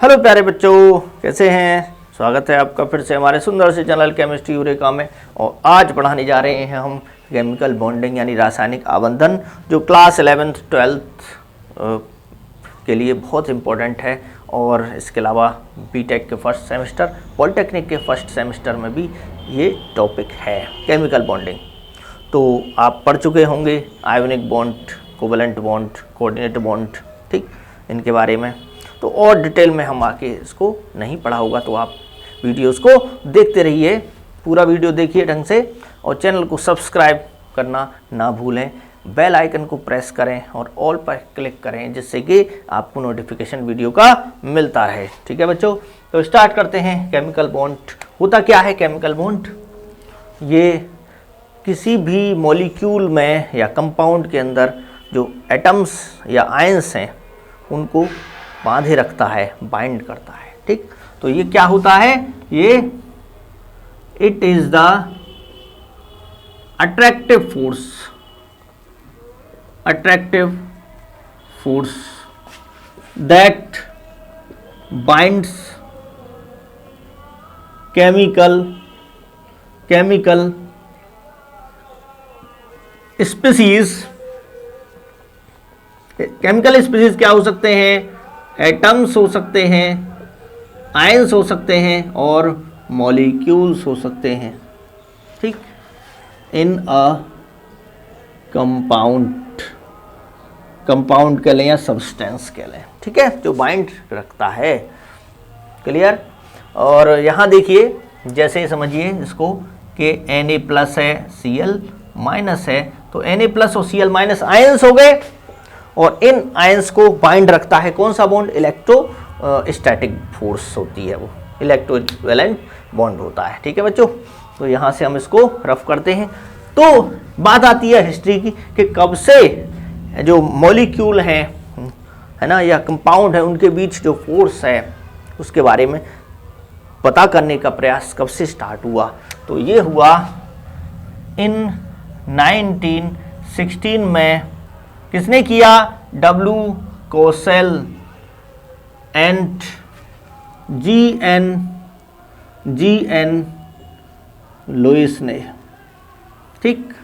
Hello प्यारे बच्चों, कैसे हैं। स्वागत है आपका फिर से हमारे सुंदर से चैनल केमिस्ट्री यूरेका में। और आज पढ़ाने जा रहे हैं हम केमिकल बॉन्डिंग यानी रासायनिक आबंधन, जो क्लास 11th 12th के लिए बहुत इम्पोर्टेंट है। और इसके अलावा बीटेक के फर्स्ट सेमेस्टर, पॉलिटेक्निक के फर्स्ट सेमेस्टर में भी ये टॉपिक है केमिकल बॉन्डिंग। तो आप पढ़ चुके होंगे ionic bond, covalent bond, coordinate bond, ठीक, इनके बारे में। तो और डिटेल में हम आके इसको नहीं पढ़ा होगा, तो आप वीडियोस को देखते रहिए, पूरा वीडियो देखिए ढंग से, और चैनल को सब्सक्राइब करना ना भूलें। बेल आइकन को प्रेस करें और ऑल पर क्लिक करें, जिससे कि आपको नोटिफिकेशन वीडियो का मिलता रहे। ठीक है बच्चों, तो स्टार्ट करते हैं। केमिकल बॉन्ड होता क्या है? केमिकल बॉन्ड ये किसी भी मॉलिक्यूल में या कंपाउंड के अंदर जो एटम्स या आयंस हैं उनको बांधे रखता है, बाइंड करता है। ठीक, तो ये क्या होता है? ये it is the attractive force that binds chemical species. Chemical species क्या हो सकते हैं? एटम्स हो सकते हैं, आयंस हो सकते हैं, और मॉलिक्यूल्स हो सकते हैं। ठीक, इन अ कंपाउंड कह लें या सब्सटेंस कह लें, ठीक है, जो बाइंड रखता है। क्लियर? और यहाँ देखिए, जैसे समझिए इसको कि Na+ है, Cl- है, तो Na+ और Cl- आयंस हो गए, और इन आयंस को बाइंड रखता है कौन सा बॉन्ड? इलेक्ट्रोस्टैटिक फोर्स होती है, वो इलेक्ट्रोवैलेंट बॉन्ड होता है। ठीक है बच्चों, तो यहाँ से हम इसको रफ करते हैं। तो बात आती है हिस्ट्री की कि कब से जो मॉलिक्यूल हैं, है ना, या कंपाउंड है, उनके बीच जो फोर्स है उसके बारे में पता करने का प्रयास कब से स्टार्ट हुआ। तो ये हुआ इन 1916 में। किसने किया? W. Kossel and G.N. Louis ने। ठीक,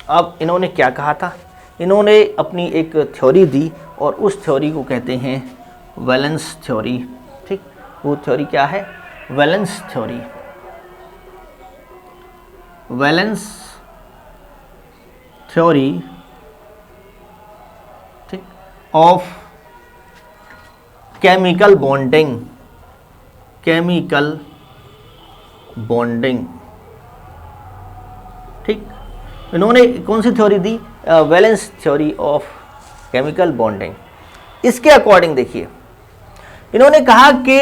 अब इन्होंने क्या कहा था? इन्होंने अपनी एक थ्योरी दी, और उस थ्योरी को कहते हैं वैलेंस थ्योरी। ठीक, वो थ्योरी क्या है? Valence theory. Valence theory of chemical bonding. ठीक, इन्होंने कौन सी थ्योरी दी? Valence theory of chemical bonding. इसके अकॉर्डिंग देखिए, इन्होंने कहा कि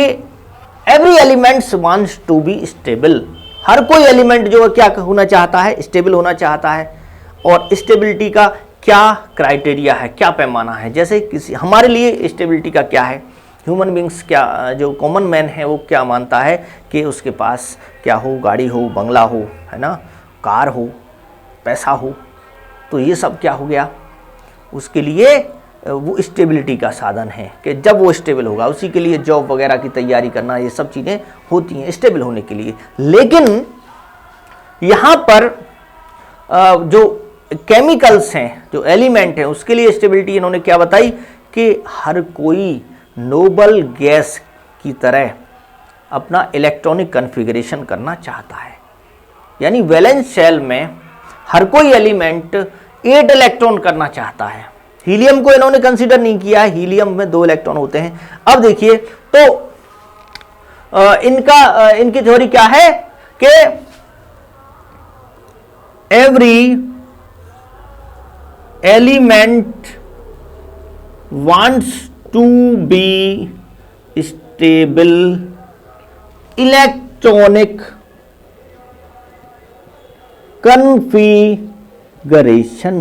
every elements wants to be stable. हर कोई एलिमेंट जो क्या होना चाहता है? स्टेबल होना चाहता है। और स्टेबिलिटी का क्या क्राइटेरिया है, क्या पैमाना है? जैसे किसी हमारे लिए स्टेबिलिटी का क्या है? ह्यूमन बींग्स, क्या जो कॉमन मैन है वो क्या मानता है कि उसके पास क्या हो? गाड़ी हो, बंगला हो, है ना, कार हो, पैसा हो। तो ये सब क्या हो गया? उसके लिए वो स्टेबिलिटी का साधन है कि जब वो स्टेबल होगा, उसी के लिए जॉब वगैरह की तैयारी करना, ये सब चीज़ें होती हैं स्टेबल होने के लिए। लेकिन यहाँ पर जो केमिकल्स हैं, जो एलिमेंट हैं, उसके लिए स्टेबिलिटी इन्होंने क्या बताई कि हर कोई नोबल गैस की तरह अपना इलेक्ट्रॉनिक कॉन्फ़िगरेशन करना चाहता है। यानी वैलेंस शेल में हर कोई एलिमेंट 8 इलेक्ट्रॉन करना चाहता है। हीलियम को इन्होंने कंसीडर नहीं किया है, हीलियम में 2 इलेक्ट्रॉन होते हैं। अब देखिए, तो इनकी थ्योरी क्या है कि every element wants to be stable electronic configuration।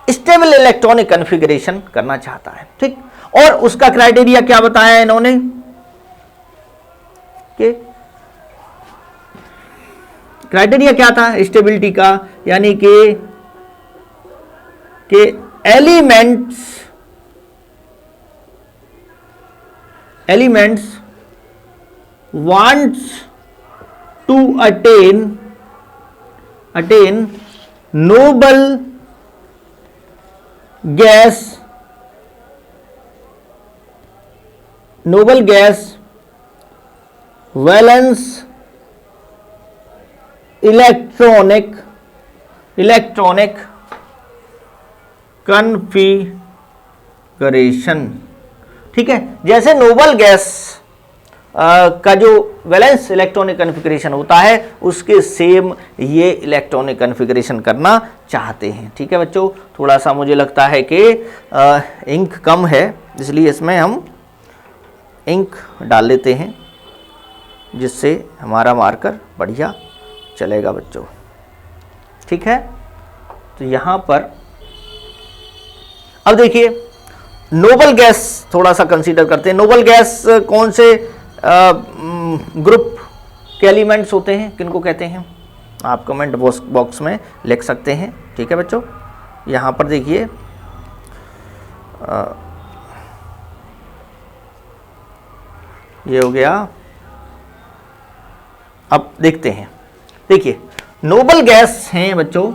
Stable electronic configuration करना चाहता है। ठीक, और उसका क्राइटेरिया क्या बताया इन्होंने कि क्राइटेरिया क्या था स्टेबिलिटी का? यानी कि elements elements wants to attain noble gas valence electronic configuration. ठीक है, जैसे नोबल गैस का जो वैलेंस इलेक्ट्रॉनिक कन्फिगरेशन होता है उसके सेम ये इलेक्ट्रॉनिक कन्फिगरेशन करना चाहते हैं। ठीक है बच्चों, थोड़ा सा मुझे लगता है कि इंक कम है, इसलिए इसमें हम इंक डाल लेते हैं जिससे हमारा मार्कर बढ़िया चलेगा बच्चों। ठीक है, तो यहाँ पर अब देखिए नोबल गैस थोड़ा सा कंसीडर करते हैं। नोबल गैस कौन से ग्रुप के एलिमेंट्स होते हैं, किनको कहते हैं, आप कमेंट बॉक्स में लिख सकते हैं। ठीक है बच्चों, यहाँ पर देखिए ये हो गया। अब देखते हैं, देखिए नोबल गैस हैं बच्चों,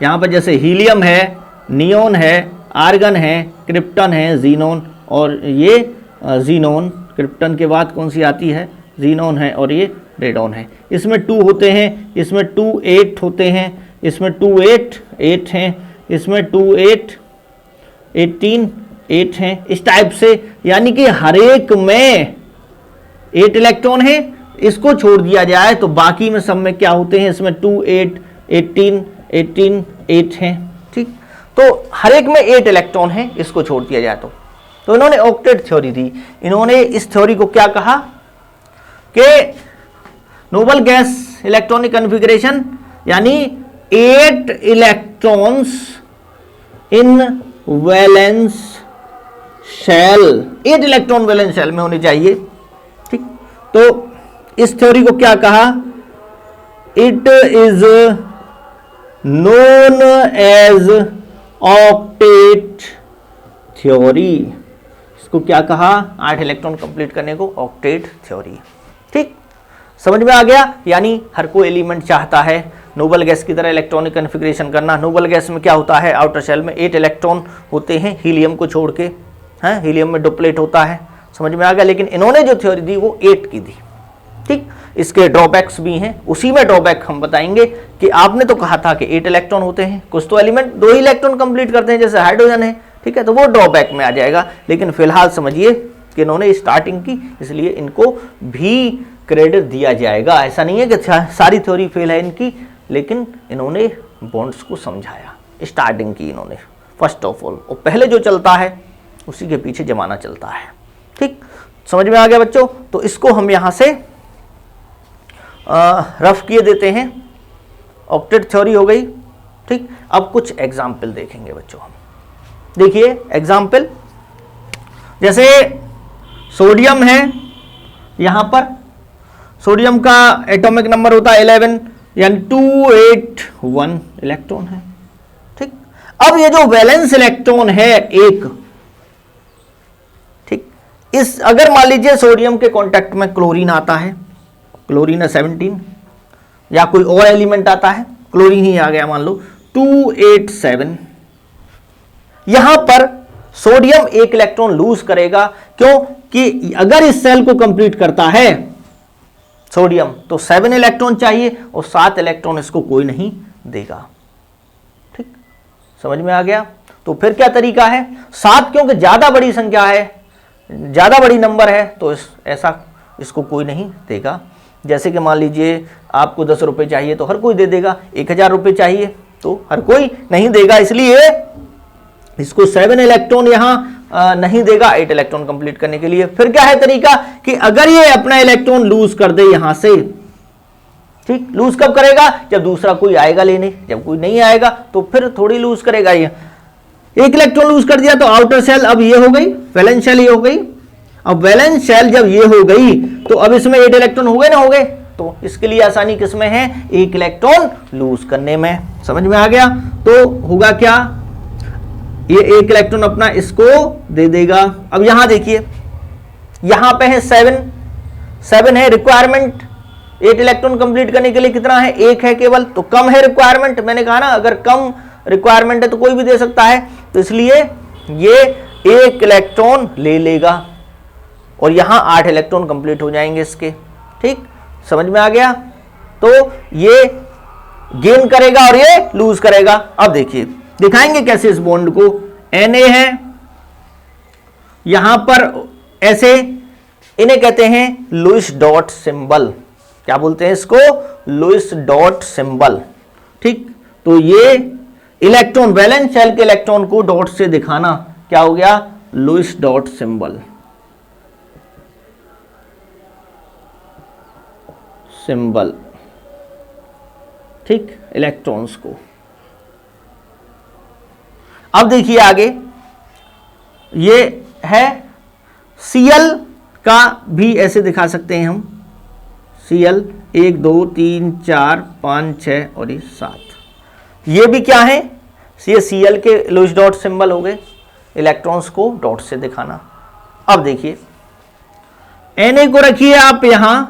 यहाँ पर जैसे हीलियम है, नियोन है, आर्गन है, क्रिप्टन है, जीनोन, और ये जीनोन, क्रिप्टन के बाद कौन सी आती है, जीनोन है, और ये रेडॉन है। इसमें 2 होते हैं, इसमें 2 8 होते हैं, इसमें 2 8 8 हैं, इसमें 2 8 18 8 हैं, इस टाइप से, यानी कि हर एक में 8 इलेक्ट्रॉन है। इसको छोड़ दिया जाए तो बाकी में सब में क्या होते हैं, इसमें 2 8 18 18 8 हैं। ठीक, तो हर एक में 8 इलेक्ट्रॉन है, इसको छोड़ दिया जाए तो इन्होंने ऑक्टेट थ्योरी दी। इन्होंने इस थ्योरी को क्या कहा कि नोबल गैस इलेक्ट्रॉनिक कन्फिगरेशन यानी 8 electrons in valence shell, 8 electron valence shell में होने चाहिए। ठीक, तो इस थ्योरी को क्या कहा, it is known as octet theory. इसको क्या कहा, 8 इलेक्ट्रॉन कंप्लीट करने को ऑक्टेट थ्योरी। ठीक, समझ में आ गया। यानी हर कोई एलिमेंट चाहता है नोबल गैस की तरह इलेक्ट्रॉनिक कन्फिगरेशन करना। नोबल गैस में क्या होता है, आउटर शेल में 8 इलेक्ट्रॉन होते हैं, हीलियम को छोड़ के, हैं, हीलियम में डुप्लेट होता है। समझ में आ गया। लेकिन इन्होंने जो थ्योरी दी वो 8 की दी। ठीक, इसके ड्रॉबैक्स भी हैं, उसी में ड्रॉबैक हम बताएंगे कि आपने तो कहा था कि 8 इलेक्ट्रॉन होते हैं, कुछ तो एलिमेंट 2 ही इलेक्ट्रॉन कंप्लीट करते हैं जैसे हाइड्रोजन है। ठीक है, तो वो ड्रॉबैक में आ जाएगा। लेकिन फिलहाल समझिए कि इन्होंने स्टार्टिंग की, इसलिए इनको भी क्रेडिट दिया जाएगा। ऐसा नहीं है कि सारी थ्योरी फेल है इनकी, लेकिन इन्होंने बॉन्ड्स को समझाया, स्टार्टिंग की इन्होंने फर्स्ट ऑफ ऑल, और पहले जो चलता है उसी के पीछे जमाना चलता है। ठीक, समझ में आ गया बच्चों। तो इसको हम यहां से रफ किए देते हैं, ऑक्टेट थ्योरी हो गई। ठीक, अब कुछ एग्जाम्पल देखेंगे बच्चों हम। देखिए एग्जाम्पल, जैसे सोडियम है, यहां पर सोडियम का एटॉमिक नंबर होता है 11, यानी 281 इलेक्ट्रॉन है। ठीक, अब ये जो वैलेंस इलेक्ट्रॉन है एक, ठीक, इस अगर मान लीजिए सोडियम के कांटेक्ट में क्लोरीन आता है, क्लोरीन है 17, या कोई और एलिमेंट आता है, क्लोरीन ही आ गया मान लो 287, यहां पर सोडियम 1 इलेक्ट्रॉन लूज करेगा। क्यों कि अगर इस सेल को कंप्लीट करता है सोडियम तो 7 इलेक्ट्रॉन चाहिए, और 7 इलेक्ट्रॉन इसको कोई नहीं देगा। ठीक, समझ में आ गया। तो फिर क्या तरीका है, 7 क्योंकि ज्यादा बड़ी संख्या है, ज्यादा बड़ी नंबर है, तो ऐसा इसको कोई नहीं देगा। जैसे कि मान लीजिए आपको 10 रुपए चाहिए तो हर कोई दे देगा, 1000 रुपए चाहिए तो हर कोई नहीं देगा, इसलिए इसको 7 इलेक्ट्रॉन यहां नहीं देगा 8 इलेक्ट्रॉन कंप्लीट करने के लिए। फिर क्या है तरीका कि अगर ये अपना इलेक्ट्रॉन लूज कर दे यहां से, ठीक, लूज कब करेगा, जब दूसरा कोई आएगा लेने, जब कोई नहीं आएगा तो फिर थोड़ी लूज करेगा। ये 1 इलेक्ट्रॉन लूज कर दिया तो आउटर सेल अब ये हो गई, वैलेंस शेल ये हो गई। अब वैलेंस शेल जब ये हो गई तो अब इसमें 8 इलेक्ट्रॉन हो गए ना, हो गए, तो इसके लिए आसानी किसमें है, 1 इलेक्ट्रॉन लूज करने में। समझ में आ गया। तो होगा क्या, ये 1 इलेक्ट्रॉन अपना इसको दे देगा। अब यहां देखिए यहां पे है 7 है रिक्वायरमेंट 8 इलेक्ट्रॉन कंप्लीट करने के लिए, कितना है 1 है केवल, तो कम है रिक्वायरमेंट। मैंने कहा ना अगर कम रिक्वायरमेंट है तो कोई भी दे सकता है, तो इसलिए ये 1 इलेक्ट्रॉन ले लेगा और यहां 8 इलेक्ट्रॉन कंप्लीट हो जाएंगे इसके। ठीक, समझ में आ गया। तो ये गेन करेगा और ये लूज करेगा। अब देखिए दिखाएंगे कैसे इस बॉन्ड को। Na है यहां पर ऐसे, इन्हें कहते हैं लुईस डॉट सिंबल। क्या बोलते हैं इसको? Lewis dot symbol. ठीक, तो ये इलेक्ट्रॉन, वैलेंस शेल के इलेक्ट्रॉन को डॉट से दिखाना क्या हो गया? Lewis dot symbol. सिंबल, ठीक, इलेक्ट्रॉन्स को। अब देखिए आगे, ये है Cl का भी ऐसे दिखा सकते हैं हम। Cl 1 2 3 4 5 6 और ये 7, ये भी क्या है? ये Cl के लुईस डॉट सिंबल हो गए, इलेक्ट्रॉन्स को डॉट से दिखाना। अब देखिए Na को रखिए आप यहां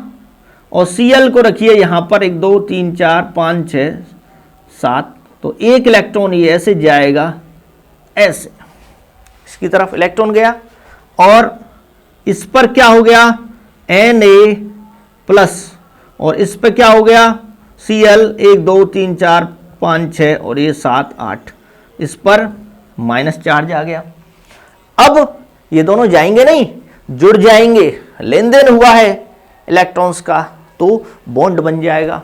और Cl को रखिए यहां पर 1 2 3 4 5 6 7, तो 1 इलेक्ट्रॉन ये ऐसे जाएगा, ऐसे इसकी तरफ इलेक्ट्रॉन गया और इस पर क्या हो गया? Na प्लस, और इस पर क्या हो गया? Cl 1 2 3 4 5 6 और ये 7 8, इस पर माइनस चार्ज आ गया। अब ये दोनों जाएंगे नहीं, जुड़ जाएंगे, लेन देन हुआ है इलेक्ट्रॉन्स का, तो बॉन्ड बन जाएगा।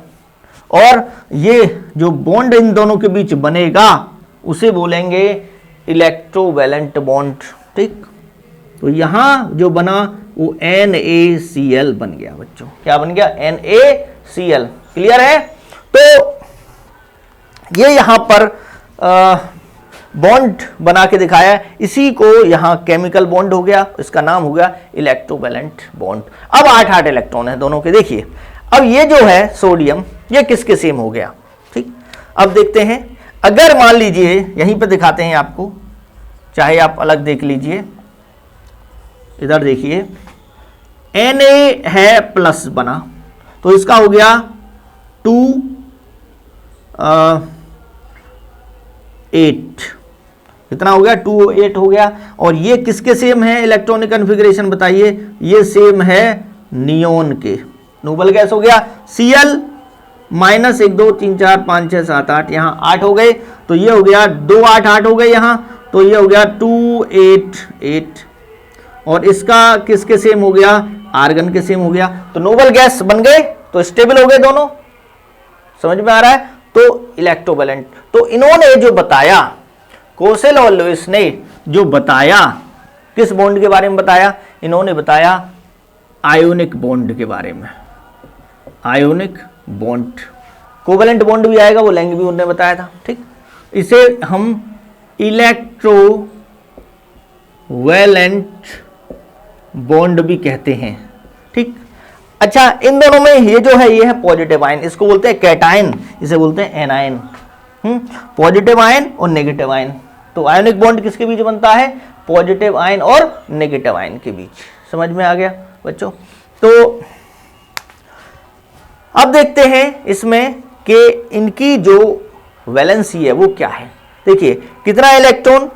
और ये जो बॉन्ड इन दोनों के बीच बनेगा उसे बोलेंगे इलेक्ट्रोवैलेंट बॉन्ड। ठीक, तो यहां जो बना वो NaCl बन गया बच्चों। क्या बन गया? NaCl। क्लियर है? तो ये यहां पर बॉन्ड बना के दिखाया है, इसी को यहां केमिकल बॉन्ड हो गया, इसका नाम हो गया इलेक्ट्रोवैलेंट बॉन्ड। अब 8 इलेक्ट्रॉन है दोनों के। देखिए अब ये जो है सोडियम, ये किसके सेम हो गया? ठीक, अब देखते हैं। अगर मान लीजिए यहीं पे दिखाते हैं आपको, चाहे आप अलग देख लीजिए, इधर देखिए Na है प्लस बना, तो इसका हो गया 2 8, कितना हो गया? 2 8 हो गया। और ये किसके सेम है? इलेक्ट्रॉनिक कन्फिग्रेशन बताइए। ये सेम है नियोन के। नोबल गैस हो गया Cl माइनस 1 2 3 4 5 6 7 8, यहाँ 8 हो गए, तो ये हो गया 2 8 8 हो गए यहाँ, तो ये हो गया 2 8 8। और इसका किसके सेम हो गया? आर्गन के सेम हो गया। तो नोबल गैस बन गए, तो स्टेबल हो गए दोनों। समझ में आ रहा है? तो इलेक्ट्रोवैलेंट। तो इन्होंने जो बताया, कोसेल और लुईस ने जो बताया, किस बॉन्ड के बारे में बताया? इन्होंने बताया आयोनिक बॉन्ड के बारे में। आयोनिक बॉन्ड, कोवैलेंट बॉन्ड भी आएगा, वो लैंग भी उन्होंने बताया था। ठीक, इसे हम इलेक्ट्रोवैलेंट बॉन्ड भी कहते हैं। ठीक, अच्छा, इन दोनों में ये जो है, ये है पॉजिटिव आयन, इसको बोलते हैं कैटायन, इसे बोलते हैं एनायन। पॉजिटिव आयन और नेगेटिव आयन। तो आयोनिक बॉन्ड किसके बीच बनता है? पॉजिटिव आयन और नेगेटिव आयन के बीच। समझ में आ गया बच्चों? तो अब देखते हैं इसमें कि इनकी जो वैलेंसी है वो क्या है। देखिए कितना इलेक्ट्रॉन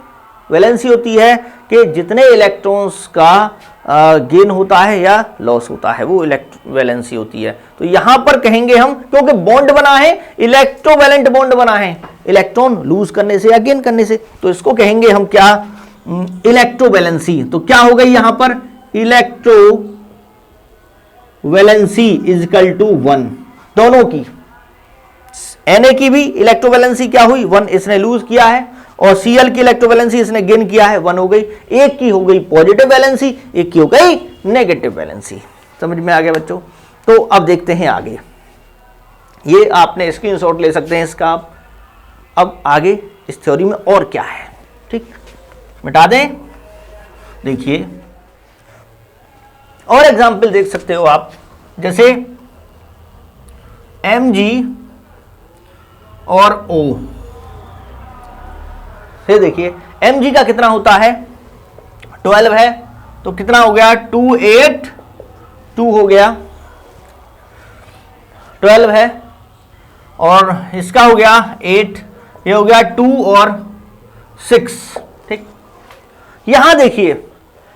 वैलेंसी होती है कि जितने इलेक्ट्रॉन्स का गेन होता है या लॉस होता है, वो वैलेंसी होती है। तो यहां पर कहेंगे हम, क्योंकि बॉन्ड बना है, इलेक्ट्रोवैलेंट बॉन्ड बना है, इलेक्ट्रॉन लूज करने से या गेन करने से, तो इसको कहेंगे हम क्या? इलेक्ट्रोवैलेंसी। तो क्या हो गई यहां पर? इलेक्ट्रोवैलेंसी इज इक्वल टू 1, दोनों की। Na की भी इलेक्ट्रोवैलेंसी क्या हुई? 1, इसने लूज किया है, और Cl की इलेक्ट्रोवैलेंसी इसने गेन किया है, 1 हो गई। एक की हो गई पॉजिटिव वैलेंसी, एक की हो गई नेगेटिव वैलेंसी। समझ में आ गया बच्चों? तो अब देखते हैं आगे, ये आपने स्क्रीनशॉट ले सकते हैं इसका। अब आगे इस थ्योरी में और क्या है, ठीक, मिटा दें। देखिए और एग्जाम्पल देख सकते हो आप, जैसे Mg और O से। देखिए Mg का कितना होता है? 12 है, तो कितना हो गया 2 8 2 हो गया 12 है, और इसका हो गया 8, ये हो गया 2 और 6। ठीक, यहां देखिए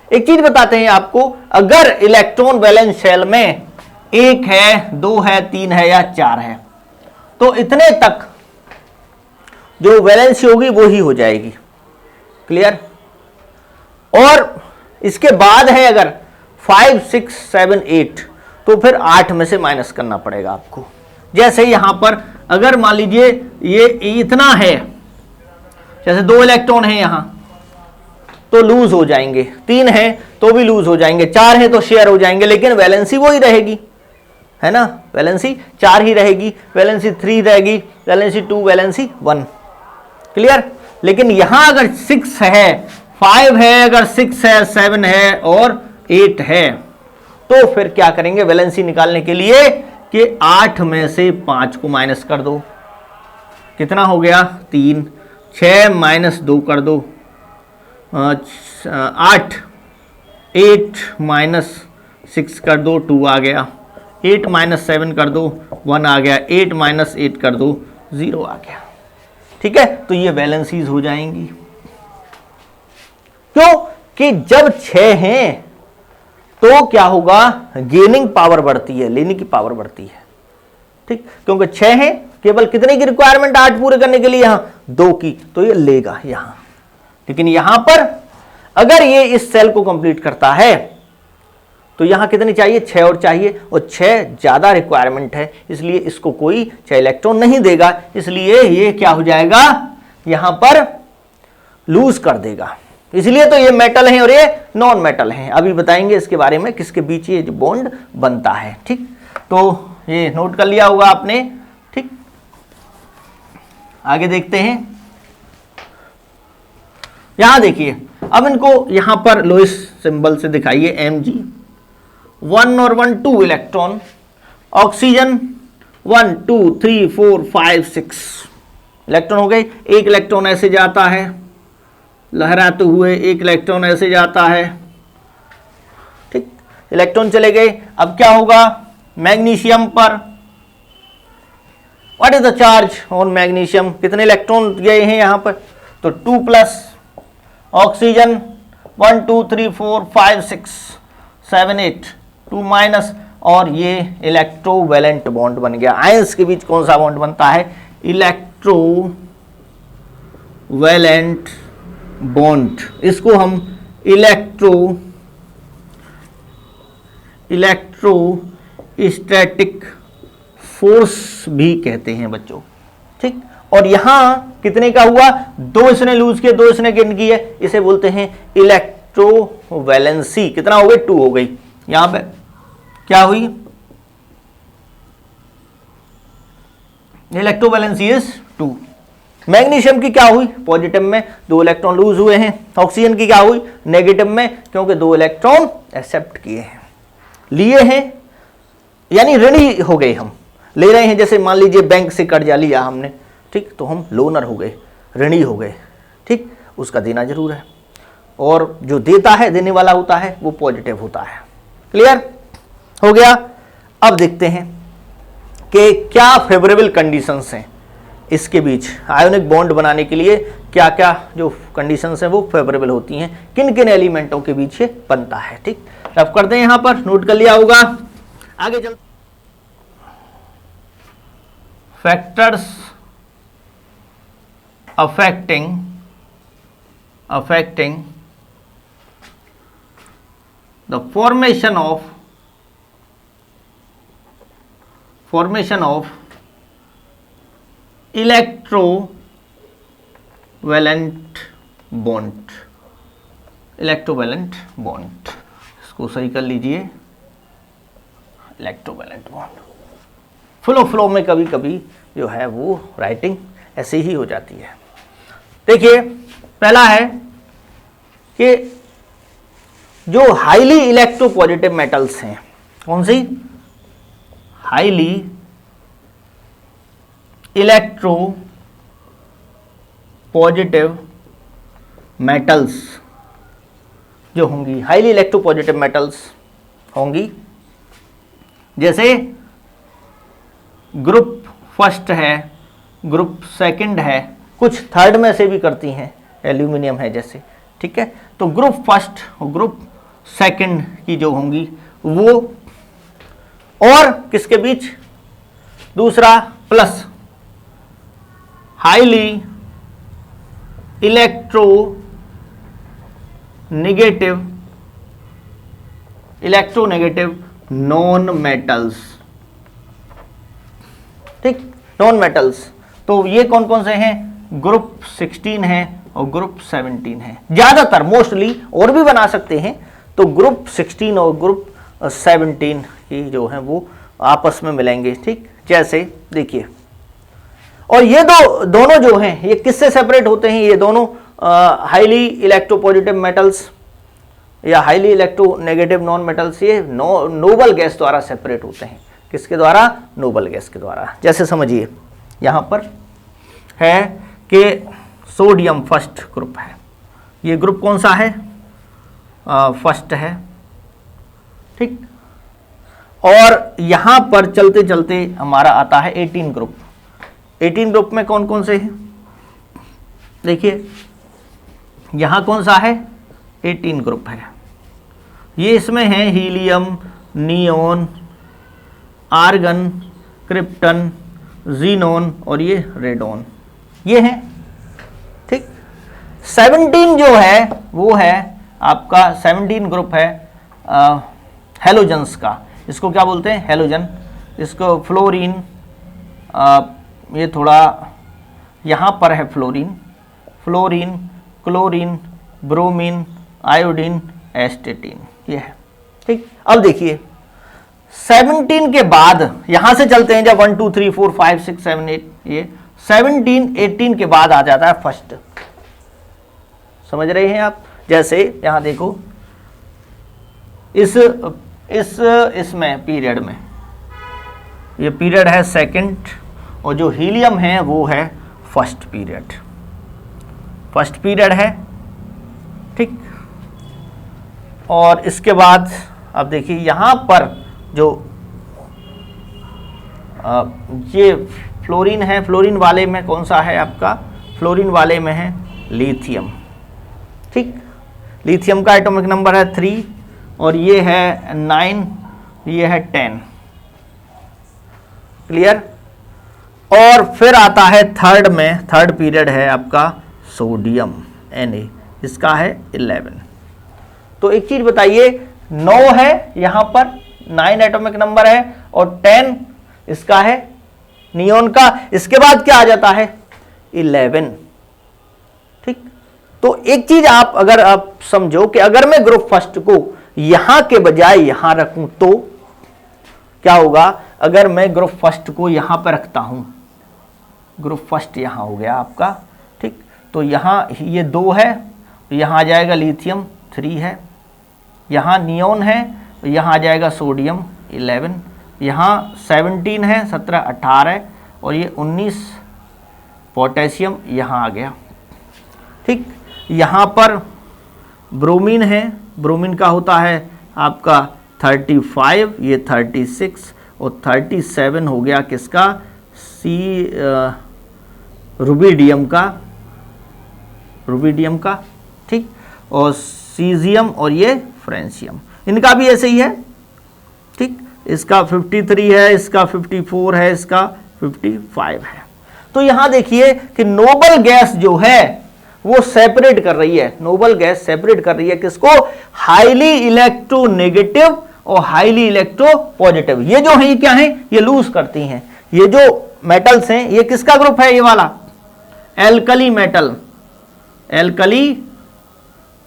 एक चीज बताते हैं आपको, अगर इलेक्ट्रॉन वैलेंस शेल में 1 है, 2 है, 3 है या 4 है, तो इतने तक जो वैलेंसी होगी वो ही हो जाएगी। क्लियर? और इसके बाद है अगर 5 6 7 8, तो फिर 8 में से माइनस करना पड़ेगा आपको। जैसे यहां पर अगर मान लीजिए ये इतना है, जैसे 2 इलेक्ट्रॉन है यहां, तो लूज हो जाएंगे, 3 है तो भी लूज हो जाएंगे, 4 है तो शेयर हो जाएंगे, लेकिन वैलेंसी वो ही रहेगी, है ना, वैलेंसी 4 ही रहेगी, वैलेंसी 3 रहेगी, वैलेंसी 2, वैलेंसी 1। क्लियर? लेकिन यहां अगर 6 है, 5 है, अगर 6 है, 7 है और 8 है, तो फिर क्या करेंगे वैलेंसी निकालने के लिए कि 8 में से 5 को माइनस कर दो, कितना हो गया 3, 6 माइनस 2 कर दो 8, 8 माइनस 6 कर दो 2 आ गया, 8 माइनस 7 कर दो 1 आ गया, 8 माइनस 8 कर दो 0 आ गया। ठीक है, तो ये वैलेंसीज हो जाएंगी। क्यों? कि जब 6 हैं तो क्या होगा, गेनिंग पावर बढ़ती है, लेने की पावर बढ़ती है। ठीक, क्योंकि 6 है, केवल कितने की रिक्वायरमेंट 8 पूरे करने के लिए, यहां 2 की, तो ये लेगा यहां। लेकिन यहां पर अगर ये इस सेल को कंप्लीट करता है तो यहां कितनी चाहिए, 6 और चाहिए, और 6 ज्यादा रिक्वायरमेंट है, इसलिए इसको कोई 6 इलेक्ट्रॉन नहीं देगा, इसलिए ये क्या हो जाएगा, यहां पर लूज कर देगा। इसलिए तो ये मेटल है और ये नॉन मेटल है। अभी बताएंगे इसके बारे में, किसके बीच ये जो बॉन्ड बनता है। ठीक, तो ये नोट कर लिया होगा आपने। ठीक, आगे देखते हैं। यहां देखिए, अब इनको यहां पर लोइस सिंबल से दिखाइए, Mg 1 और 1 2 इलेक्ट्रॉन, ऑक्सीजन 1 2 3 4 5 6 इलेक्ट्रॉन हो गए। एक इलेक्ट्रॉन ऐसे जाता है लहराते हुए, एक इलेक्ट्रॉन ऐसे जाता है। ठीक, इलेक्ट्रॉन चले गए। अब क्या होगा, मैग्नीशियम पर what is the charge on magnesium, कितने इलेक्ट्रॉन गए हैं यहां पर, तो 2 प्लस, ऑक्सीजन 1 2 3 4 5 6 7 8, 2 माइनस, और ये इलेक्ट्रोवैलेंट बॉन्ड बन गया। आयंस के बीच कौन सा बॉन्ड बनता है, इलेक्ट्रोवैलेंट बॉन्ड। इसको हम इलेक्ट्रोस्टैटिक फोर्स भी कहते हैं बच्चों। ठीक, और यहां कितने का हुआ, 2 इसने लूज किया, 2 इसने गेन की है, इसे बोलते हैं इलेक्ट्रोवैलेंसी। कितना हो गई, 2 हो गई। यहां पे क्या हुई, इलेक्ट्रोवैलेंसी इज 2। मैग्नीशियम की क्या हुई, पॉजिटिव में 2 इलेक्ट्रॉन लूज हुए हैं। ऑक्सीजन की क्या हुई, नेगेटिव में, क्योंकि 2 इलेक्ट्रॉन एक्सेप्ट किए हैं, लिए हैं, यानी ऋणी हो गए, हम ले रहे हैं। जैसे मान लीजिए बैंक से कर्जा लिया हमने, ठीक, तो हम लोनर हो गए, ऋणी हो गए। ठीक, उसका देना जरूर है, और जो देता है, देने वाला होता है, वो पॉजिटिव होता है। क्लियर हो गया? अब देखते हैं कि क्या फेवरेबल कंडीशंस हैं इसके बीच आयोनिक बॉन्ड बनाने के लिए, क्या क्या जो कंडीशंस हैं वो फेवरेबल होती हैं, किन किन एलिमेंटों के बीच ये बनता है। ठीक, रफ करते हैं, यहां पर नोट कर लिया होगा। आगे चलते, factors affecting the formation of electrovalent bond, इसको सही कर लीजिए, इलेक्ट्रोवैलेंट बॉन्ड। फ्लो में कभी कभी जो है वो राइटिंग ऐसे ही हो जाती है। देखिए, पहला है कि जो हाईली इलेक्ट्रोपॉजिटिव मेटल्स हैं, कौन सी, हाईली इलेक्ट्रोपॉजिटिव मेटल्स, जो होंगी, हाईली इलेक्ट्रोपॉजिटिव मेटल्स होंगी, जैसे ग्रुप फर्स्ट है, ग्रुप सेकंड है, कुछ थर्ड में से भी करती हैं, एल्यूमिनियम है जैसे, ठीक है। तो ग्रुप फर्स्ट और ग्रुप सेकंड की जो होंगी वो, और किसके बीच, दूसरा plus highly electronegative non metals, ठीक, नॉन मेटल्स। तो ये कौन कौन से हैं, ग्रुप 16 है और ग्रुप 17 है, ज्यादातर मोस्टली और भी बना सकते हैं। तो ग्रुप 16 और ग्रुप 17 की जो है वो आपस में मिलेंगे, ठीक, जैसे देखिए। और ये दोनों जो हैं ये किससे सेपरेट होते हैं, ये दोनों हाईली इलेक्ट्रोपॉजिटिव मेटल्स या हाईली इलेक्ट्रोनेगेटिव नॉन मेटल्स, ये नोबल गैस द्वारा सेपरेट होते हैं। किसके द्वारा, नोबल गैस के द्वारा। जैसे समझिए यहां पर है कि सोडियम फर्स्ट ग्रुप है, ये ग्रुप कौन सा है, फर्स्ट है, ठीक। और यहां पर चलते चलते हमारा आता है 18 ग्रुप। 18 ग्रुप में कौन कौन से हैं, देखिए यहां कौन सा है, 18 ग्रुप है। ये इसमें है helium, neon, argon, krypton, xenon और ये रेडोन, ये हैं, ठीक। 17 जो है वो है आपका 17 ग्रुप है हेलोजन्स का। इसको क्या बोलते हैं, हेलोजन। इसको फ्लोरीन, ये थोड़ा यहाँ पर है फ्लोरीन, क्लोरीन, ब्रोमीन, आयोडीन, एस्टेटीन, ये है, ठीक। अब देखिए 17 के बाद यहां से चलते हैं, जब 1 2 3 4 5 6 7 8, ये 17 18 के बाद आ जाता है फर्स्ट। समझ रहे हैं आप, जैसे यहां देखो इसमें पीरियड में, ये पीरियड है सेकंड, और जो हीलियम है वो है फर्स्ट पीरियड है, ठीक। और इसके बाद अब देखिए यहां पर जो ये फ्लोरीन है, फ्लोरीन वाले में कौन सा है आपका, फ्लोरीन वाले में है लिथियम, ठीक। लिथियम का एटॉमिक नंबर है 3 और ये है 9, ये है 10, क्लियर। और फिर आता है थर्ड में, थर्ड पीरियड है आपका सोडियम Na, इसका है 11। तो एक चीज बताइए, 9 है यहां पर, 9 एटॉमिक नंबर है, और 10 इसका है नियोन का। इसके बाद क्या आ जाता है, 11, ठीक। तो एक चीज अगर आप समझो कि अगर मैं ग्रुप फर्स्ट को यहां के बजाय यहां रखूं तो क्या होगा, अगर मैं ग्रुप फर्स्ट को यहां पर रखता हूं, ग्रुप फर्स्ट यहां हो गया आपका, ठीक। तो यहां ये 2 है, तो यहां आ जाएगा लिथियम 3 है, यहां नियोन है, तो यहां आ जाएगा सोडियम 11, यहां 17 है, 17 18 है, और ये 19 पोटेशियम यहां आ गया, ठीक। यहां पर ब्रोमीन है, ब्रोमीन का होता है आपका 35, ये 36 और 37 हो गया किसका, रुबिडियम का, ठीक। और सीजियम और ये फ्रेंसियम, इनका भी ऐसे ही है, ठीक। इसका 53 है, इसका 54 है, इसका 55 है। तो यहां देखिए कि नोबल गैस जो है वो सेपरेट कर रही है, नोबल गैस सेपरेट कर रही है किसको, हाईली इलेक्ट्रोनेगेटिव और हाईली इलेक्ट्रोपॉजिटिव। ये जो है ये क्या है, ये लूज करती हैं। ये जो मेटल्स हैं ये किसका ग्रुप है, ये वाला एल्कली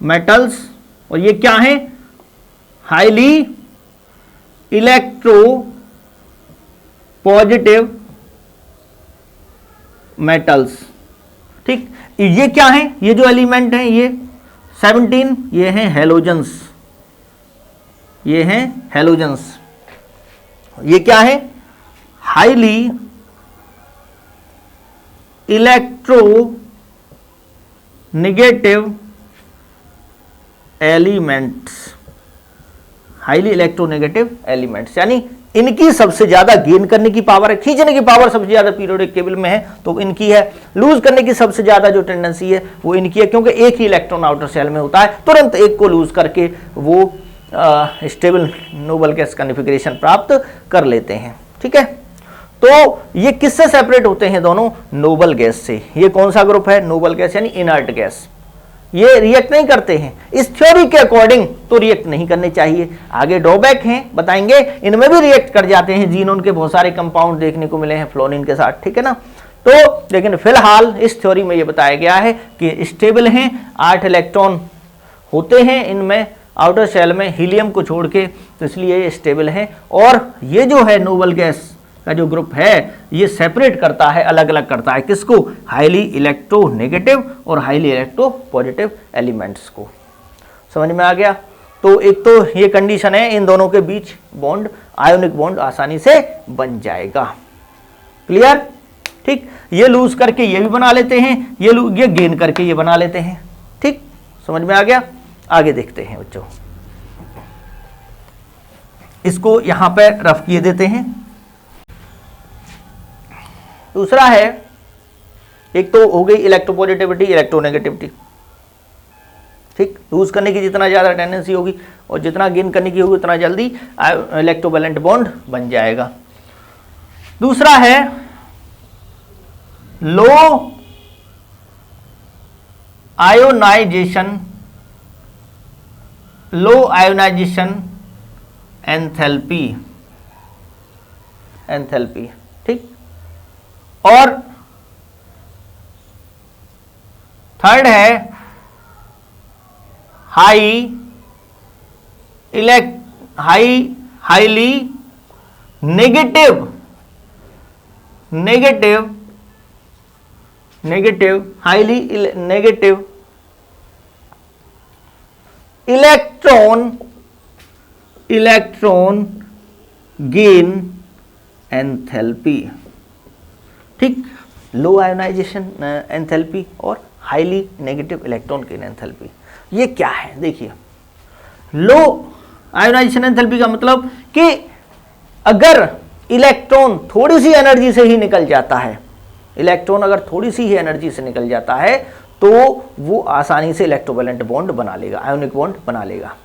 मेटल्स, और ये क्या है, हाईली इलेक्ट्रोपॉजिटिव मेटल्स, ठीक। ये क्या है, ये जो एलिमेंट है ये 17, ये हैं हेलोजन्स, ये क्या है, highly electronegative elements, highly electronegative elements, यानी इनकी सबसे ज्यादा गेन करने की पावर है, खींचने की पावर सबसे ज्यादा पीरियोडिक टेबल में है तो इनकी है, लूज करने की सबसे ज्यादा जो टेंडेंसी है वो इनकी है, क्योंकि एक ही इलेक्ट्रॉन आउटर शेल में होता है, तुरंत एक को लूज करके वो स्टेबल नोबल गैस कॉन्फिगरेशन प्राप्त कर लेते हैं। ठीक है, तो ये किससे सेपरेट होते हैं दोनों? नोबल गैस से। ये कौन सा ग्रुप है? नोबल गैस यानी इनर्ट गैस। ये रिएक्ट नहीं करते हैं इस थ्योरी के अकॉर्डिंग, तो रिएक्ट नहीं करने चाहिए। आगे ड्रॉबैक हैं बताएंगे, इनमें भी रिएक्ट कर जाते हैं, जीनोन के बहुत सारे कंपाउंड देखने को मिले हैं फ्लोरीन के साथ। ठीक है ना, तो लेकिन फिलहाल इस थ्योरी में ये बताया गया है कि स्टेबल हैं, 8 इलेक्ट्रॉन होते हैं इनमें आउटर शेल में हीलियम को छोड़ के, तो इसलिए ये स्टेबल है। और ये जो है नोबल गैस का जो ग्रुप है ये सेपरेट करता है, अलग अलग करता है किसको? हाईली इलेक्ट्रोनेगेटिव और हाईली इलेक्ट्रो पॉजिटिव एलिमेंट्स को। समझ में आ गया? तो एक तो ये कंडीशन है, इन दोनों के बीच बॉन्ड, आयोनिक बॉन्ड आसानी से बन जाएगा। क्लियर? ठीक, ये लूज करके ये भी बना लेते हैं, ये गेन करके ये बना लेते हैं। ठीक, समझ में आ गया? आगे देखते हैं बच्चों, इसको यहां पे रफ किए देते हैं। दूसरा है, एक तो हो गई इलेक्ट्रोपॉजिटिविटी, इलेक्ट्रोनेगेटिविटी। ठीक, लूज करने की जितना ज्यादा टेंडेंसी होगी और जितना गेन करने की होगी उतना जल्दी इलेक्ट्रोवैलेंट बॉन्ड बन जाएगा। दूसरा है low ionization, low ionization enthalpy, enthalpy. ठीक, और थर्ड है highly negative highly negative electron gain enthalpy. ठीक, लो आयोनाइजेशन एंथैल्पी और highly negative electron gain enthalpy. ये क्या है? देखिए, लो आयोनाइजेशन एंथैल्पी का मतलब कि अगर इलेक्ट्रॉन थोड़ी सी एनर्जी से ही निकल जाता है, इलेक्ट्रॉन अगर थोड़ी सी ही एनर्जी से निकल जाता है तो वो आसानी से इलेक्ट्रोवैलेंट बॉन्ड बना लेगा, आयोनिक बॉन्ड बना लेगा।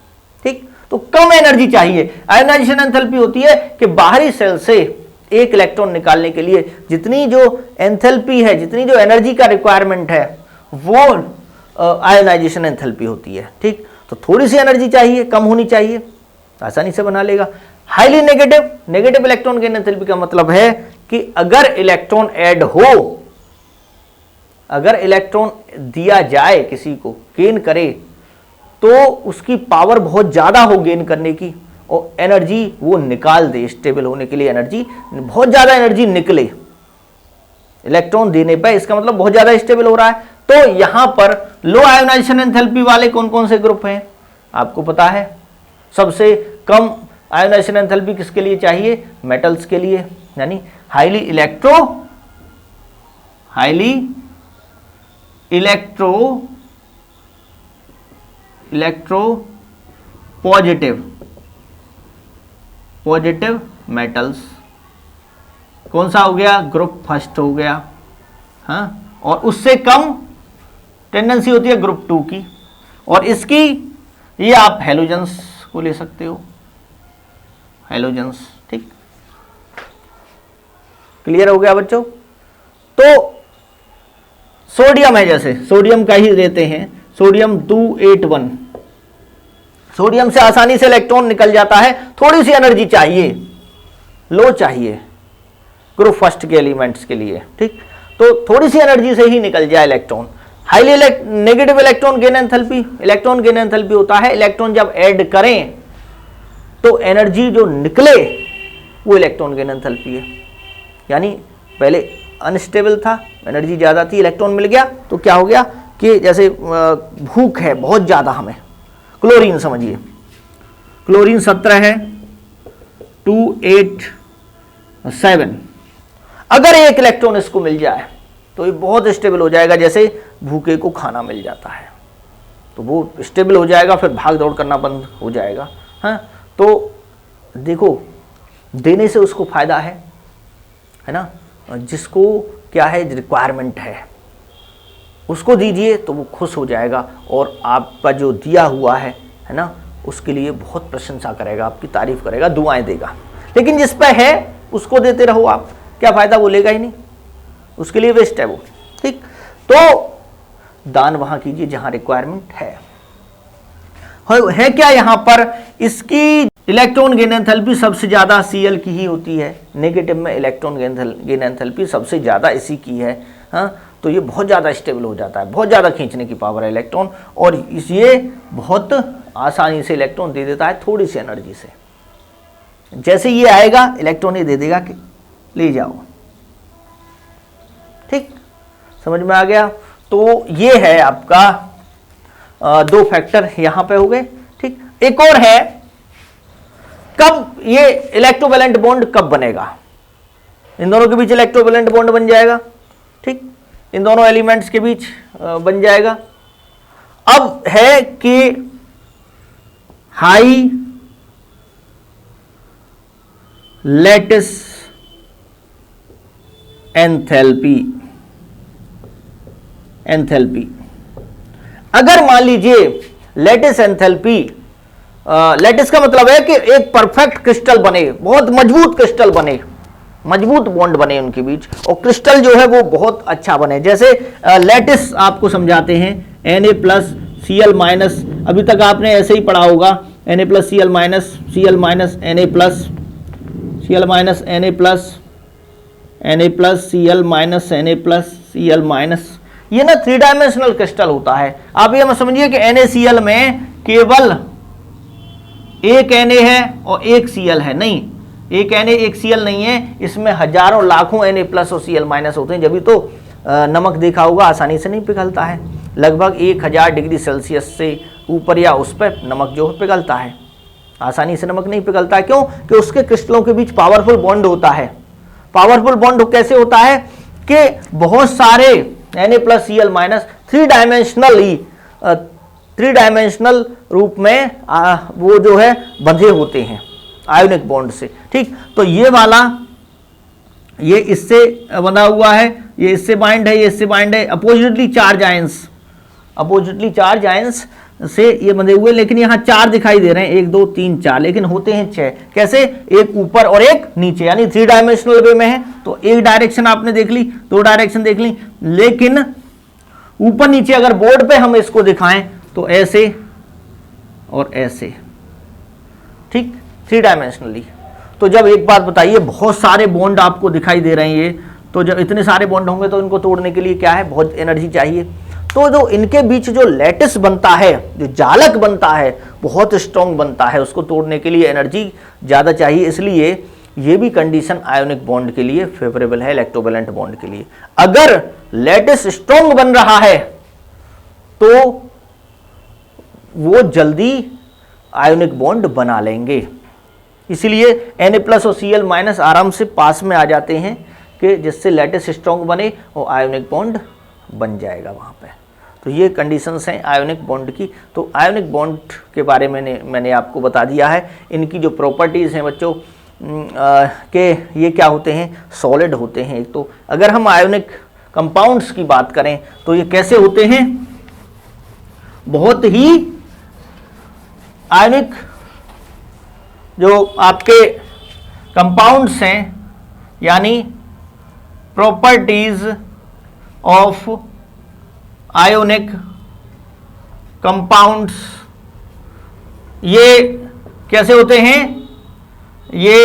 ठीक, तो कम एनर्जी चाहिए। आयोनाइजेशन एंथैल्पी होती है कि बाहरी सेल से एक इलेक्ट्रॉन निकालने के लिए जितनी जो एंथैल्पी है, जितनी जो एनर्जी का रिक्वायरमेंट है, वो आयोनाइजेशन एंथैल्पी होती है। ठीक, तो थोड़ी सी एनर्जी चाहिए, कम होनी चाहिए, आसानी से बना लेगा। Highly negative electron gain enthalpy का मतलब है कि अगर इलेक्ट्रॉन ऐड हो, अगर इलेक्ट्रॉन दिया जाए, किसी को गेन करे, तो उसकी पावर बहुत ज्यादा हो गेन करने की और एनर्जी वो निकाल दे, स्टेबल होने के लिए एनर्जी, बहुत ज्यादा एनर्जी निकले इलेक्ट्रॉन देने पर, इसका मतलब बहुत ज्यादा स्टेबल हो रहा है। तो यहां पर लो आयोनाइजेशन एंथैल्पी वाले कौन कौन से ग्रुप हैं आपको पता है? सबसे कम आयोनाइजेशन एंथैल्पी किसके लिए चाहिए? मेटल्स के लिए, यानी हाईली इलेक्ट्रो पॉजिटिव मेटल्स। कौन सा हो गया? ग्रुप फर्स्ट हो गया। हाँ, और उससे कम टेंडेंसी होती है ग्रुप 2 की, और इसकी ये आप हैलोजेंस को ले सकते हो, हैलोजेंस। ठीक, क्लियर हो गया बच्चों? तो सोडियम है, जैसे सोडियम का ही देते हैं, सोडियम 281, सोडियम से आसानी से इलेक्ट्रॉन निकल जाता है, थोड़ी सी एनर्जी चाहिए, लो चाहिए ग्रुप फर्स्ट के एलिमेंट्स के लिए। ठीक, तो थोड़ी सी एनर्जी से ही निकल जाए electron. Highly negative electron gain enthalpy, electron gain enthalpy होता है इलेक्ट्रॉन जब ऐड करें तो एनर्जी जो निकले वो इलेक्ट्रॉन गेन एंथैल्पी है। यानी पहले अनस्टेबल था, एनर्जी ज्यादा थी, इलेक्ट्रॉन मिल गया तो क्या हो गया कि जैसे भूख है बहुत ज्यादा हमें, क्लोरीन समझिए, क्लोरीन 17 है, 287, अगर एक इलेक्ट्रॉन इसको मिल जाए तो ये बहुत स्टेबल हो जाएगा, जैसे भूखे को खाना मिल जाता है। तो वो स्टेबल हो जाएगा, फिर भाग दौड़ करना बंद हो जाएगा। हाँ, तो देखो देने से उसको फायदा है ना, जिसको क्या है रिक्वायरमेंट है उसको दीजिए तो वो खुश हो जाएगा और आपका जो दिया हुआ है ना, उसके लिए बहुत प्रशंसा करेगा, आपकी तारीफ करेगा, दुआएं देगा। लेकिन जिस पे है उसको देते रहो आप, क्या फायदा, वो लेगा ही नहीं, उसके लिए वेस्ट है वो। ठीक, तो दान वहां कीजिए जहां रिक्वायरमेंट है क्या यहां पर इसकी इलेक्ट्रॉन गेन एंथैल्पी सबसे ज्यादा Cl की ही होती है, नेगेटिव में इलेक्ट्रॉन गेन एंथैल्पी सबसे ज्यादा इसी की है। हाँ, तो ये बहुत ज़्यादा स्टेबल हो जाता है, बहुत ज़्यादा खींचने की पावर है इलेक्ट्रॉन, और ये बहुत आसानी से इलेक्ट्रॉन दे देता है थोड़ी सी एनर्जी से। जैसे ये आएगा इलेक्ट्रॉन ये दे देगा कि ले जाओ। ठीक, समझ में आ गया। तो ये है आपका दो फैक्टर यहां पे हो गए। ठीक, एक और है, कब ये इलेक्ट्रोवैलेंट बॉन्ड कब बनेगा, इन दोनों के बीच इलेक्ट्रोवैलेंट बॉन्ड बन जाएगा। ठीक, इन दोनों एलिमेंट्स के बीच बन जाएगा। अब है कि हाई लैटिस एंथैल्पी, अगर मान लीजिए लैटिस एंथैल्पी, लैटिस का मतलब है कि एक परफेक्ट क्रिस्टल बने, बहुत मजबूत क्रिस्टल बने, मजबूत बॉन्ड बने उनके बीच, और क्रिस्टल जो है वो बहुत अच्छा बने। जैसे लैटिस आपको समझाते हैं Na+Cl-, अभी तक आपने ऐसे ही पढ़ा होगा, Na+Cl-, Cl-, Na+, Na+, Cl-, ये ना 3 डायमेंशनल क्रिस्टल होता है। आप ये मत समझिए कि NaCl में केवल एक Na है और एक Cl है, नहीं, एक Na एक Cl नहीं है, इसमें हजारों लाखों Na+ और Cl- होते हैं। जब भी तो नमक देखा होगा आसानी से नहीं पिघलता है, लगभग 1000 डिग्री सेल्सियस से ऊपर या उस पर नमक जो है पिघलता है, आसानी से नमक नहीं पिघलता है। क्यों? कि उसके क्रिस्टलों के बीच पावरफुल बॉन्ड होता है। पावरफुल बॉन्ड कैसे होता है कि बहुत सारे Na+ Cl- 3 डायमेंशनल रूप में वो जो है बंधे होते हैं आयोनिक बॉन्ड से। ठीक, तो ये वाला ये इससे बंधा हुआ है, ये इससे बाइंड है, ये इससे बाइंड है, अपोजिटली चार्ज आयंस से ये बंधे हुए। लेकिन यहाँ 4 दिखाई दे रहे हैं, 1 2 3 4, लेकिन होते हैं 6। कैसे? एक ऊपर और एक नीचे, यानी 3 डायमेंशनल वे में है। तो एक डायरेक्शन आपने देख ली, 2 डायरेक्शन देख ली, लेकिन ऊपर नीचे अगर बोर्ड पे हम इसको दिखाएं तो ऐसे और ऐसे। ठीक, 3 डायमेंशनली। तो जब एक बात बताइए, बहुत सारे बॉन्ड आपको दिखाई दे रहे हैं ये, तो जब इतने सारे बॉन्ड होंगे तो इनको तोड़ने के लिए क्या है, बहुत एनर्जी चाहिए। तो जो इनके बीच जो लैटिस बनता है, जो जालक बनता है, बहुत स्ट्रॉन्ग बनता है, उसको तोड़ने के लिए एनर्जी ज़्यादा चाहिए। इसलिए ये भी कंडीशन आयोनिक बॉन्ड के लिए फेवरेबल है, इलेक्ट्रोवैलेंट बॉन्ड के लिए। अगर लैटिस स्ट्रॉन्ग बन रहा है तो वो जल्दी आयोनिक बॉन्ड बना लेंगे। इसलिए Na+ और Cl- आराम से पास में आ जाते हैं कि जिससे लैटिस स्ट्रॉन्ग बने और आयोनिक बॉन्ड बन जाएगा वहाँ पे। तो ये कंडीशंस हैं आयोनिक बॉन्ड की। तो आयोनिक बॉन्ड के बारे में मैंने आपको बता दिया है। इनकी जो प्रॉपर्टीज़ हैं बच्चों के, ये क्या होते हैं, सॉलिड होते हैं। एक तो अगर हम आयोनिक कंपाउंड्स की बात करें तो ये कैसे होते हैं, बहुत ही आयोनिक जो आपके कंपाउंड्स हैं, यानी प्रॉपर्टीज ऑफ आयोनिक कंपाउंड्स, ये कैसे होते हैं, ये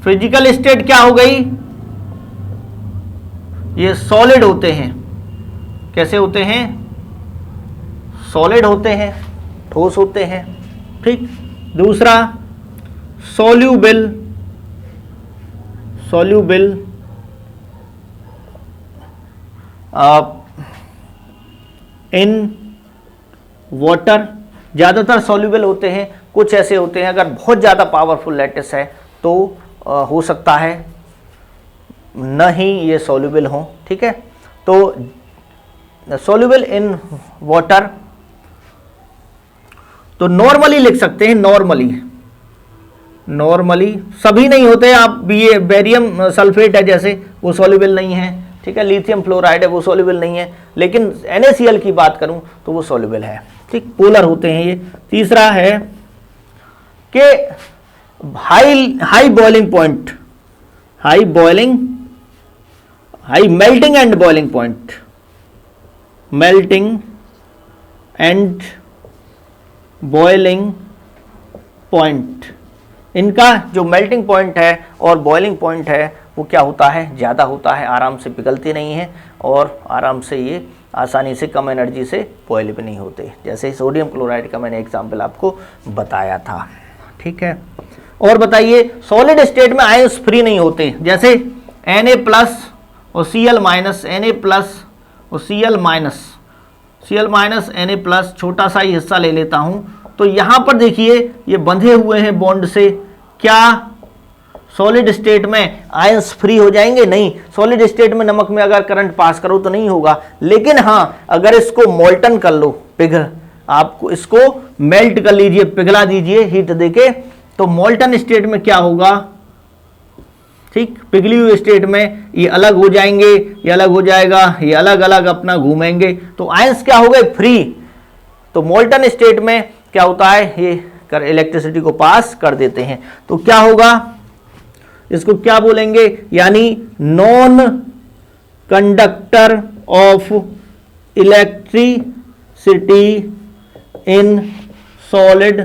फिजिकल स्टेट क्या हो गई, ये सॉलिड होते हैं। कैसे होते हैं, सॉलिड होते हैं, ठोस होते हैं। ठीक, दूसरा सॉल्यूबल इन वाटर, ज़्यादातर सॉल्यूबल होते हैं। कुछ ऐसे होते हैं अगर बहुत ज़्यादा पावरफुल लैटिस है तो हो सकता है नहीं ये सॉल्यूबल हों। ठीक है, तो सॉल्युबल इन वाटर, तो नॉर्मली लिख सकते हैं, नॉर्मली सभी नहीं होते, आप बेरियम सल्फेट है जैसे, वो सॉल्युबल नहीं है, ठीक है, लिथियम फ्लोराइड है वो सॉल्युबल नहीं है, लेकिन NaCl की बात करूं तो वो सॉल्युबल है, ठीक, पोलर होते हैं ये। तीसरा है कि high boiling point, high melting and boiling point, melting and boiling point, इनका जो मेल्टिंग पॉइंट है और बॉइलिंग पॉइंट है वो क्या होता है, ज़्यादा होता है, आराम से पिघलते नहीं है और आराम से ये आसानी से कम एनर्जी से बॉयल भी नहीं होते, जैसे सोडियम क्लोराइड का मैंने एग्जाम्पल आपको बताया था, ठीक है। और बताइए सॉलिड स्टेट में आयंस फ्री नहीं होते, जैसे Na प्लस और Cl माइनस, Na प्लस और Cl माइनस Na प्लस, छोटा सा ही हिस्सा ले लेता हूं, तो यहां पर देखिए ये बंधे हुए हैं बॉन्ड से, क्या सॉलिड स्टेट में आयंस फ्री हो जाएंगे? नहीं, सॉलिड स्टेट में नमक में अगर करंट पास करो तो नहीं होगा, लेकिन हाँ अगर इसको मोल्टन कर लो, आपको इसको मेल्ट कर लीजिए, पिघला दीजिए हीट देके, तो मोल्टन स्टेट में क्या होगा, ठीक, पिघली हुई स्टेट में ये अलग हो जाएंगे, ये अलग हो जाएगा, ये अलग अलग अपना घूमेंगे, तो आयंस क्या हो गए, फ्री। तो मोल्टन स्टेट में क्या होता है, ये इलेक्ट्रिसिटी को पास कर देते हैं, तो क्या होगा, इसको क्या बोलेंगे, यानी non conductor of electricity in solid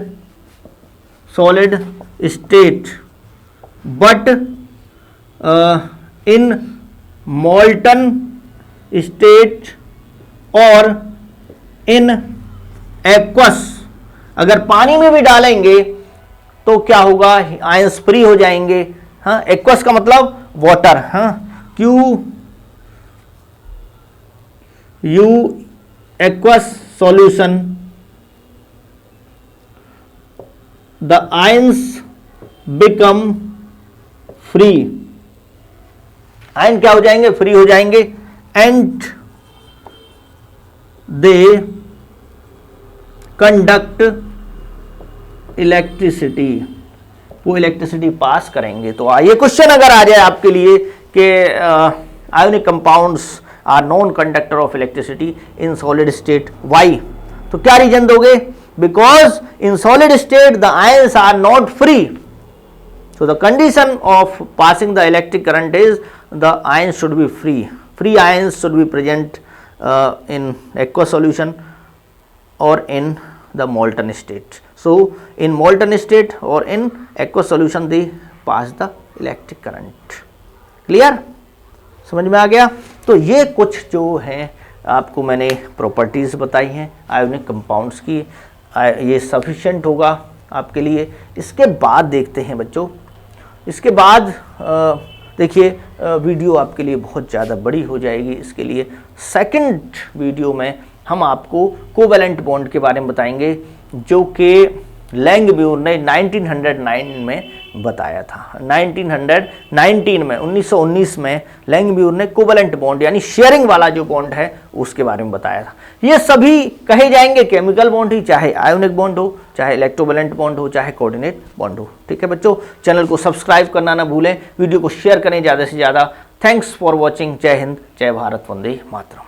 state but in molten state और इन एक्वस, अगर पानी में भी डालेंगे तो क्या होगा, आयंस फ्री हो जाएंगे। हाँ, एक्वस का मतलब वाटर, हाँ, you aqueous solution, the ions become free, ion क्या हो जाएंगे, फ्री हो जाएंगे, एंड दे कंडक्ट इलेक्ट्रिसिटी, वो इलेक्ट्रिसिटी पास करेंगे। तो ये क्वेश्चन अगर आ जाए आपके लिए कि ionic compounds are non conductor of electricity in solid state, why, तो क्या रीजन दोगे, because in solid state the ions are not free, so the condition of passing the electric current is the ions should be free ions should be present in aqueous solution or in the molten state. So in molten state or in aqueous solution they pass the electric current. Clear? समझ में आ गया? तो ये कुछ जो हैं आपको मैंने प्रॉपर्टीज बताई हैं आयोनिक कंपाउंड्स की, ये सफिशिएंट होगा आपके लिए। इसके बाद देखते हैं बच्चों, इसके बाद देखिए वीडियो आपके लिए बहुत ज़्यादा बड़ी हो जाएगी, इसके लिए सेकंड वीडियो में हम आपको कोवैलेंट बॉन्ड के बारे में बताएंगे, जो कि लैंगम्यूर ने 1909 में बताया था। 1919 में 1919 में लैंगम्यूर ने कोवैलेंट बॉन्ड यानी शेयरिंग वाला जो बॉन्ड है उसके बारे में बताया था। ये सभी कहे जाएंगे केमिकल बॉन्ड ही, चाहे आयोनिक बॉन्ड हो, चाहे इलेक्ट्रोवैलेंट बॉन्ड हो, चाहे कोऑर्डिनेट बॉन्ड हो। ठीक है बच्चों, चैनल को सब्सक्राइब करना ना भूलें, वीडियो को शेयर करें ज़्यादा से ज़्यादा। Thanks for watching. जय हिंद, जय भारत, वंदे मातरम।